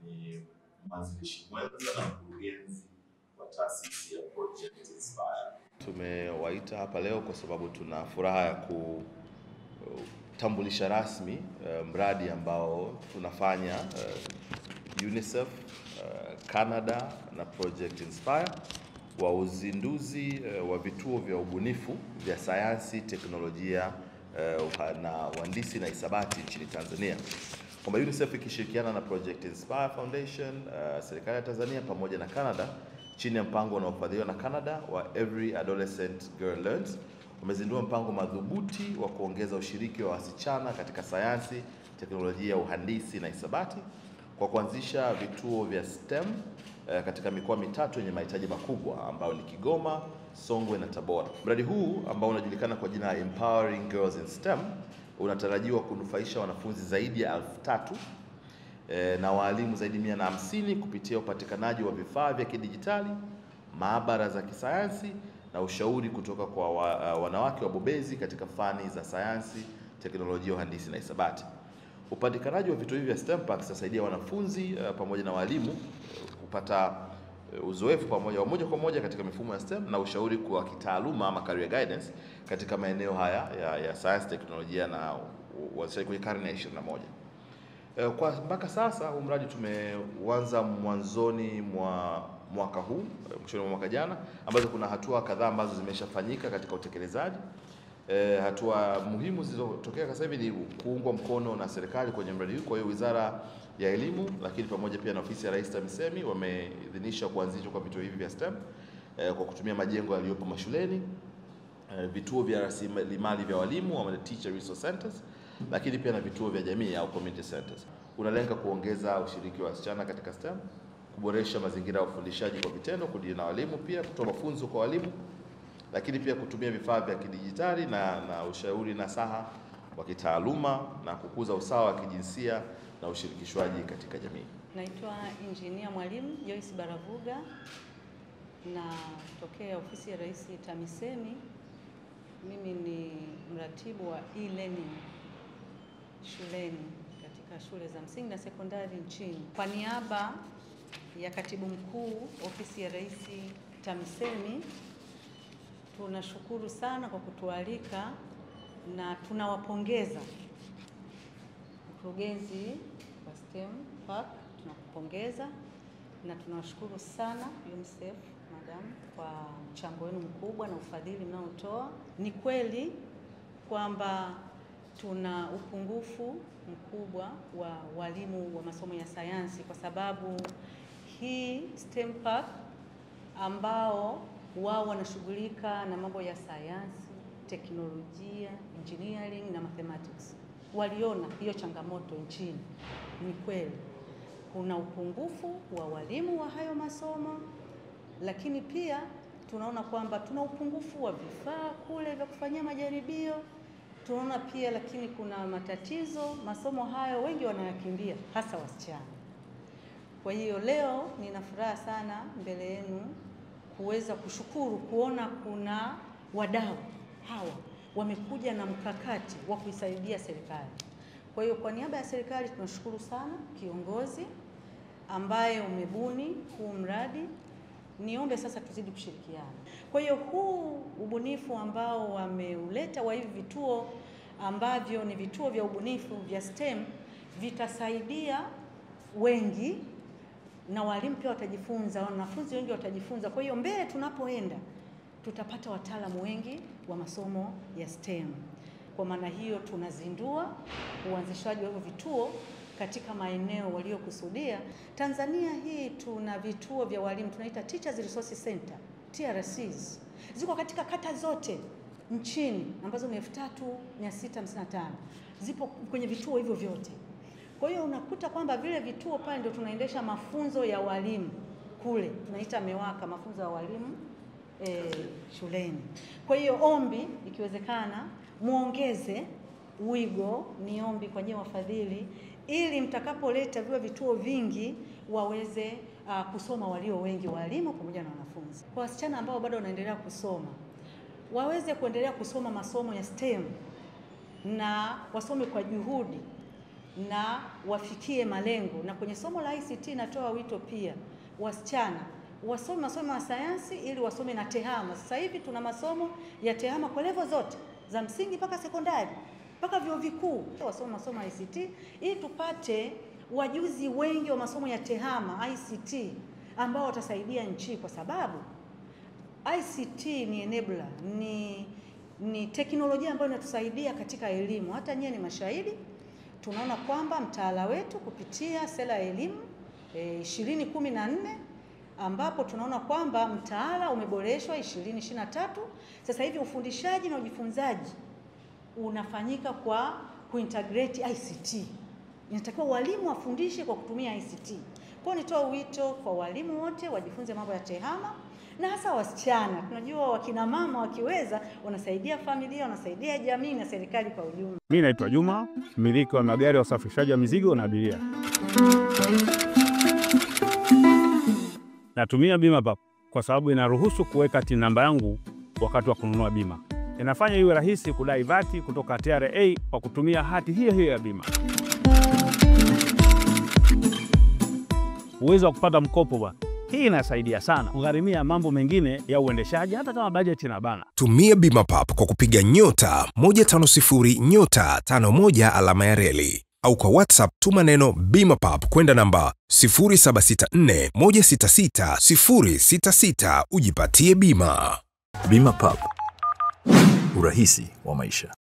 ni mwanzilishi mwenza na mkurugenzi wa taasisi ya Project Inspire. Tumewaita hapa leo kwa sababu tuna furaha ya kutambulisha rasmi mradi ambao tunafanya UNICEF, Canada na Project Inspire wa uzinduzi wa vituo vya ubunifu vya sayansi, teknolojia na uhandisi na hisabati nchini Tanzania. Kwamba UNICEF ikishirikiana na Project Inspire Foundation, serikali ya Tanzania pamoja na Canada chini ya mpango unaofadhiliwa na Canada wa Every Adolescent Girl Learns wamezindua mpango madhubuti wa kuongeza ushiriki wa wasichana katika sayansi, teknolojia, uhandisi na hisabati kwa kuanzisha vituo vya STEM katika mikoa mitatu yenye mahitaji makubwa ambao ni Kigoma, Songwe na Tabora. Mradi huu ambao unajulikana kwa jina Empowering Girls in STEM unatarajiwa kunufaisha wanafunzi zaidi ya 3,000 na walimu zaidi ya 150 kupitia upatikanaji wa vifaa vya kidijitali, maabara za kisayansi na ushauri kutoka kwa wanawake wabobezi katika fani za sayansi, teknolojia, uhandisi na hisabati. Upatikanaji wa vituo hivi vya STEM Parks utasaidia wanafunzi pamoja na walimu kupata uzoefu moja kwa moja katika mifumo ya STEM na ushauri kwa kitaaluma ama career guidance katika maeneo haya ya sayansi, teknolojia na uanzishaji kwenye karne ya 21. Mpaka sasa huu mradi tumeuanza mwanzoni mwa mwaka huu, mwishoni mwa mwaka jana, ambazo kuna hatua kadhaa ambazo zimeshafanyika katika utekelezaji. Hatua muhimu zilizotokea sasa hivi ni kuungwa mkono na serikali kwenye mradi huu. Kwa hiyo Wizara ya Elimu lakini pamoja pia na Ofisi ya Rais TAMISEMI wameidhinisha kuanzishwa kwa vituo hivi vya STEM kwa kutumia majengo yaliyopo mashuleni, vituo vya rasilimali vya walimu ama teacher resource centers, lakini pia na vituo vya jamii au community centers. Unalenga kuongeza ushiriki wa wasichana katika STEM, kuboresha mazingira ya ufundishaji kwa vitendo, kudili na walimu, pia kutoa mafunzo kwa walimu, lakini pia kutumia vifaa vya kidijitali na ushauri nasaha wa kitaaluma na kukuza usawa wa kijinsia na ushirikishwaji katika jamii. Naitwa Engineer Mwalimu Joyce Baravuga na tokea Ofisi ya Rais TAMISEMI. Mimi ni mratibu wa e-learning shuleni katika shule za msingi na sekondari nchini. Kwa niaba ya Katibu Mkuu Ofisi ya Rais TAMISEMI, tunashukuru sana kwa kutualika na tunawapongeza mkurugenzi wa STEM Park, tunakupongeza na tunawashukuru sana UNICEF madam kwa mchango wenu mkubwa na ufadhili mnaotoa. Ni kweli kwamba tuna upungufu mkubwa wa walimu wa masomo ya sayansi, kwa sababu hii STEM Park ambao wao wanashughulika na mambo ya sayansi, teknolojia, engineering na mathematics waliona hiyo changamoto nchini. Ni kweli kuna upungufu wa walimu wa hayo masomo, lakini pia tunaona kwamba tuna upungufu wa vifaa kule vya kufanyia majaribio. Tunaona pia lakini kuna matatizo, masomo hayo wengi wanayakimbia, hasa wasichana. Kwa hiyo leo nina furaha sana mbele yenu kuweza kushukuru kuona kuna wadau hawa wamekuja na mkakati wa kuisaidia serikali. Kwa hiyo kwa niaba ya serikali tunashukuru sana kiongozi ambaye umebuni huu mradi. Niombe sasa tuzidi kushirikiana. Kwa hiyo huu ubunifu ambao wameuleta wa hivi vituo ambavyo ni vituo vya ubunifu vya STEM vitasaidia wengi, na walimu pia watajifunza, wanafunzi wengi watajifunza. Kwa hiyo mbele tunapoenda tutapata wataalamu wengi wa masomo ya STEM. Kwa maana hiyo tunazindua uanzishaji wa hivyo vituo katika maeneo waliokusudia. Tanzania hii tuna vituo vya walimu tunaita Teachers Resource Center, TRCs. Ziko katika kata zote nchini ambazo ni 3655. Zipo kwenye vituo hivyo vyote. Kwa hiyo unakuta kwamba vile vituo pale ndio tunaendesha mafunzo ya walimu kule. Tunaita MEWAKA, mafunzo ya walimu shuleni. Kwa hiyo ombi ikiwezekana muongeze wigo, ni ombi kwa nyinyi wafadhili, ili mtakapoleta vile vituo vingi waweze kusoma walio wengi, walimu pamoja na wanafunzi. Kwa wasichana ambao bado wanaendelea kusoma, waweze kuendelea kusoma masomo ya STEM na wasome kwa juhudi, na wafikie malengo. Na kwenye somo la ICT natoa wito pia wasichana wasome masomo ya sayansi ili wasome na tehama. Sasa hivi tuna masomo ya tehama kwa level zote za msingi mpaka sekondari mpaka vyuo vikuu. Wasome masomo ya ICT ili tupate wajuzi wengi wa masomo ya tehama ICT ambao watasaidia nchi, kwa sababu ICT ni enabler, ni teknolojia ambayo inatusaidia katika elimu. Hata nyie ni mashahidi, tunaona kwamba mtaala wetu kupitia sera ya elimu 2014 ambapo tunaona kwamba mtaala umeboreshwa 2023. Sasa hivi ufundishaji na ujifunzaji unafanyika kwa kuintegrate ICT. Inatakiwa walimu wafundishe kwa kutumia ICT. Kwa hiyo nitoa wito kwa walimu wote wajifunze mambo ya tehama, na hasa wasichana. Tunajua wakina mama wakiweza wanasaidia familia, wanasaidia jamii na serikali kwa ujumla. Mimi naitwa Juma, mmiliki wa magari ya usafirishaji wa mizigo na abiria. Natumia BimaPapp kwa sababu inaruhusu kuweka TIN namba yangu wakati wa kununua bima. Inafanya iwe rahisi kudai vati kutoka TRA kwa kutumia hati hiyo hiyo ya bima. Uwezo wa kupata mkopo bwana. Hii inasaidia sana kugharimia mambo mengine ya uendeshaji hata kama bajeti inabana. Tumia BimaPapp kwa kupiga *150*51 alama ya reli, au kwa WhatsApp tuma neno BimaPapp kwenda namba 0764166066 ujipatie bima. BimaPapp, urahisi wa maisha.